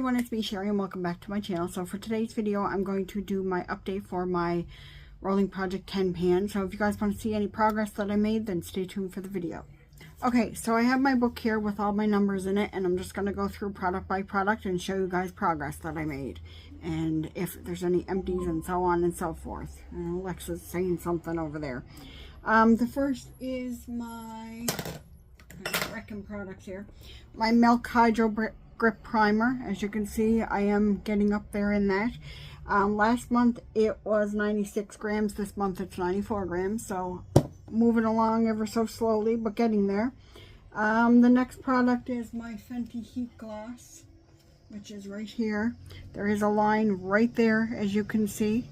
everyone, it's me Sherry and welcome back to my channel. So for today's video I'm going to do my update for my Rolling Project 10 pan. So if you guys want to see any progress that I made, then stay tuned for the video. Okay, so I have my book here with all my numbers in it, and I'm just going to go through product by product and show you guys progress that I made and if there's any empties and so on and so forth. And Alexa's saying something over there. The first is my wrecking products here. My Milk Hydro Grip Primer. As you can see, I am getting up there in that. Last month it was 96 grams. This month it's 94 grams. So moving along ever so slowly, but getting there. The next product is my FENTY Heat Gloss, which is right here. There is a line right there, as you can see.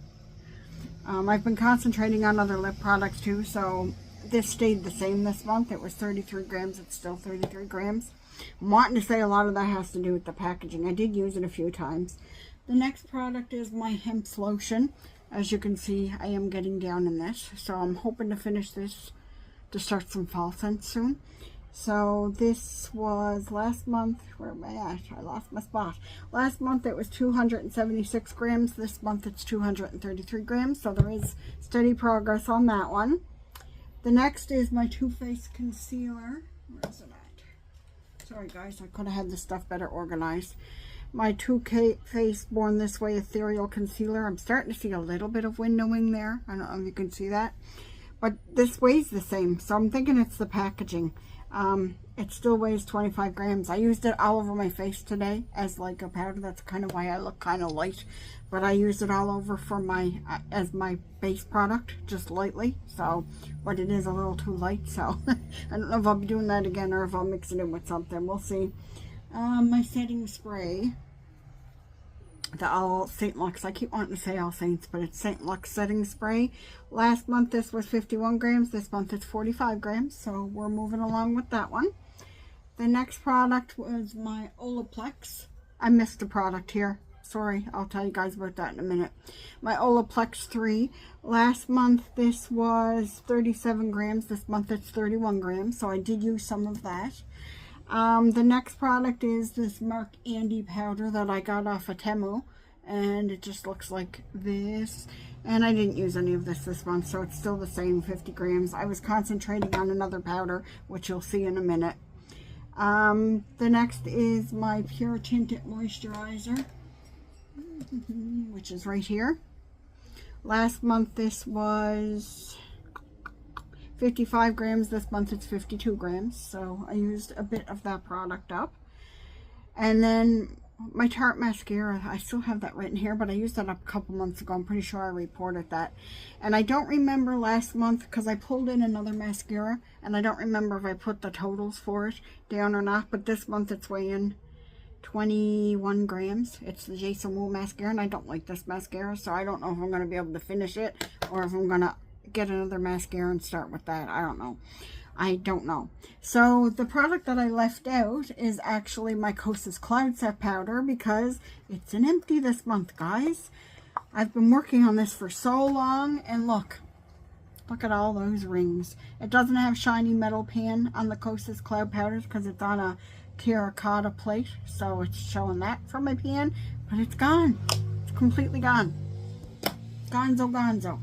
I've been concentrating on other lip products too, so this stayed the same this month. It was 33 grams. It's still 33 grams. I'm wanting to say a lot of that has to do with the packaging. I did use it a few times. The next product is my HEMPZ lotion. As you can see, I am getting down in this, so I'm hoping to finish this to start some fall scents soon. So this was last month. Where am I at? I lost my spot. Last month it was 276 grams. This month it's 233 grams. So there is steady progress on that one. The next is my Too Faced concealer. Where is it at? Sorry guys, I could have had this stuff better organized. My Too Faced Born This Way Ethereal Concealer. I'm starting to see a little bit of windowing there. I don't know if you can see that. But this weighs the same, so I'm thinking it's the packaging. It still weighs 25 grams. I used it all over my face today as like a powder. That's kind of why I look kind of light. But I used it all over for my as my base product, just lightly. So, but it is a little too light. So I don't know if I'll be doing that again or if I'll mix it in with something. We'll see. My setting spray. The All St. Lux. I keep wanting to say All Saints, but it's St. Lux setting spray. Last month this was 51 grams. This month it's 45 grams. So we're moving along with that one. The next product was my Olaplex. I missed a product here. Sorry, I'll tell you guys about that in a minute. My Olaplex 3. Last month this was 37 grams. This month it's 31 grams. So I did use some of that. The next product is this Mark Andy powder that I got off of Temu, and it just looks like this. And I didn't use any of this month, so it's still the same, 50 grams. I was concentrating on another powder, which you'll see in a minute. The next is my Pur Tinted Moisterizer, which is right here. Last month this was 55 grams. This month it's 52 grams. So I used a bit of that product up. And then my Tarte mascara, I still have that written here, but I used that up a couple months ago. I'm pretty sure I reported that. And I don't remember last month because I pulled in another mascara, and I don't remember if I put the totals for it down or not, but this month it's weighing 21 grams. It's the Wu Mascara, and I don't like this mascara, so I don't know if I'm going to be able to finish it or if I'm going to get another mascara and start with that. I don't know. So the product that I left out is actually my Kosas Cloud Set powder because it's an empty this month, guys. I've been working on this for so long, and look at all those rings. It doesn't have shiny metal pan on the Kosas Cloud powders because it's on a terracotta plate, so it's showing that for my pan, but it's gone. It's completely gone. Gonzo.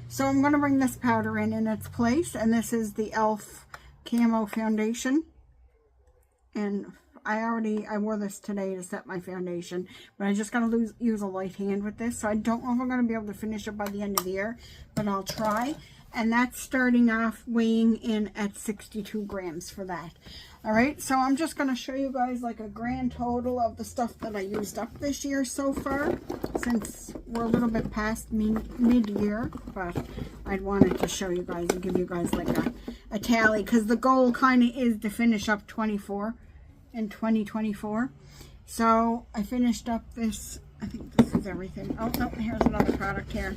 So I'm going to bring this powder in its place, and this is the e.l.f. Camo Foundation. And I wore this today to set my foundation, but I just got to use a light hand with this, so I don't know if I'm going to be able to finish it by the end of the year, but I'll try. And that's starting off weighing in at 62 grams for that. Alright, so I'm just going to show you guys like a grand total of the stuff that I used up this year so far, since we're a little bit past mid-year, but I wanted to show you guys and give you guys like a tally, because the goal kind of is to finish up 24 in 2024. So I finished up this, I think this is everything. Oh, no, here's another product here.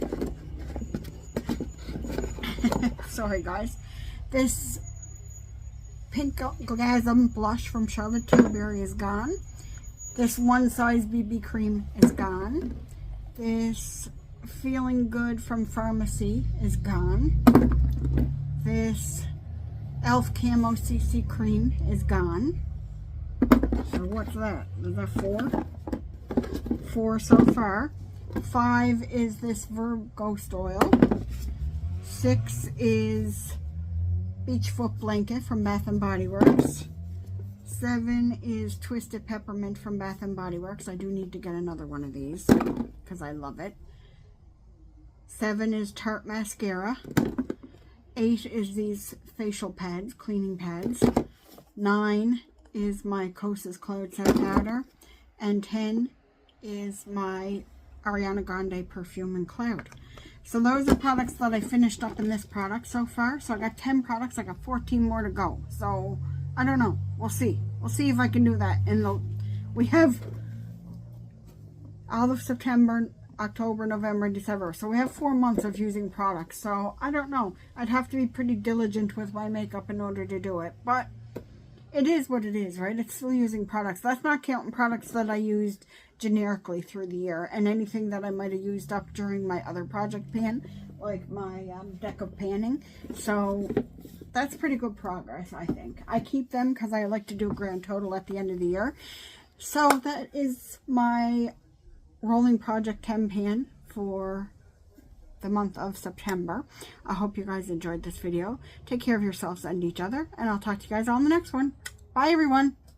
Sorry guys. This Pink Gasm blush from Charlotte Tilbury is gone. This One Size BB cream is gone. This Feeling Good from Pharmacy is gone. This e.l.f. Camo CC cream is gone. So what's that? Is that 4? 4 so far. 5 is this Verb Ghost Oil. 6 is Beach Foot Blanket from Bath & Body Works. 7 is Twisted Peppermint from Bath & Body Works. I do need to get another one of these because I love it. 7 is Tarte Mascara. 8 is these facial pads, cleaning pads. 9 is my Kosas Cloud Set Powder. And 10 is my Ariana Grande Perfume and Cloud. So those are products that I finished up in this product so far. So I got 10 products. I got 14 more to go. So I don't know. We'll see. We'll see if I can do that. We have all of September, October, November, and December. So we have 4 months of using products. So I don't know. I'd have to be pretty diligent with my makeup in order to do it. But it is what it is, right? It's still using products. That's not counting products that I used generically through the year. And anything that I might have used up during my other project pan. Like my deck of panning. So that's pretty good progress, I think. I keep them because I like to do a grand total at the end of the year. So that is my rolling project 10 pan for the month of September. I hope you guys enjoyed this video. Take care of yourselves and each other, and I'll talk to you guys all in the next one. Bye, everyone.